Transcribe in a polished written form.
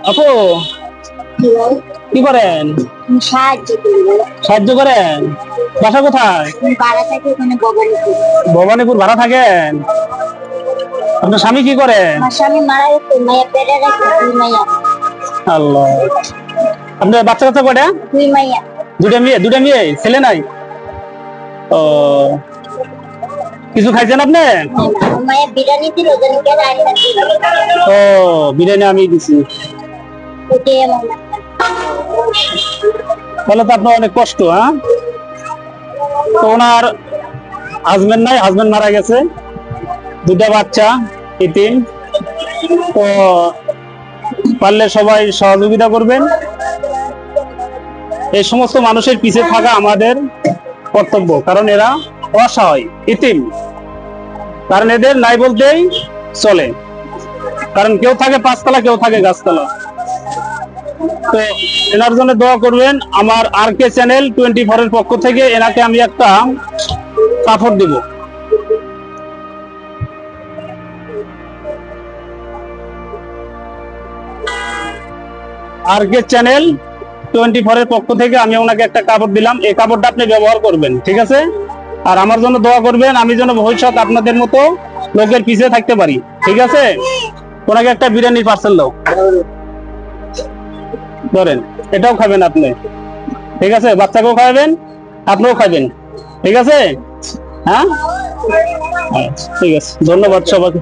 আপু কি করেন? সাহায্য করেন। বাসা কোথায়? ভবানীপুর ভাড়া থাকেন? আপনার স্বামী কি করেন? আল্লাহ। আপনার বাচ্চা কাচ্চা কয়টা? দুটা মেয়ে ছেলে নাই? ও, কিছু খাইছেন আপনি? ও, বিরিয়ানি আমি দিছি। তাহলে তো আপনার অনেক কষ্ট। হ্যাঁ, তো ওনার হাজবেন্ড নাই, হাজবেন্ড মারা গেছে, দুটা বাচ্চা ইতিম। তো পারলে সবাই সহযোগিতা করবেন। এই সমস্ত মানুষের পিছে থাকা আমাদের কর্তব্য, কারণ এরা অসহায়, ইতিম, কারণ এদের নাই বলতেই চলে। কারণ কেউ থাকে পাঁচতলা, কেউ থাকে গাছতলা। তো এনার জন্য দোয়া করবেন। আমার RK চ্যানেল 24 এর পক্ষ থেকে এনাকে আমি একটা কাপড় দিব। RK চ্যানেল 24 এর পক্ষ থেকে আমি ওনাকে একটা কাপড় দিলাম। এই কাপড়টা আপনি ব্যবহার করবেন, ঠিক আছে? আর আমার জন্য দোয়া করবেন, আমি যেন ভবিষ্যৎ আপনাদের মতো লোকের পিছিয়ে থাকতে পারি, ঠিক আছে? ওনাকে একটা বিরিয়ানির পার্সেল দাও, ধরেন। এটাও খাবেন আপনি, ঠিক আছে? বাচ্চাকেও খাওয়াবেন, আপনিও খাবেন, ঠিক আছে? হ্যাঁ, ঠিক আছে। ধন্যবাদ সবাইকে।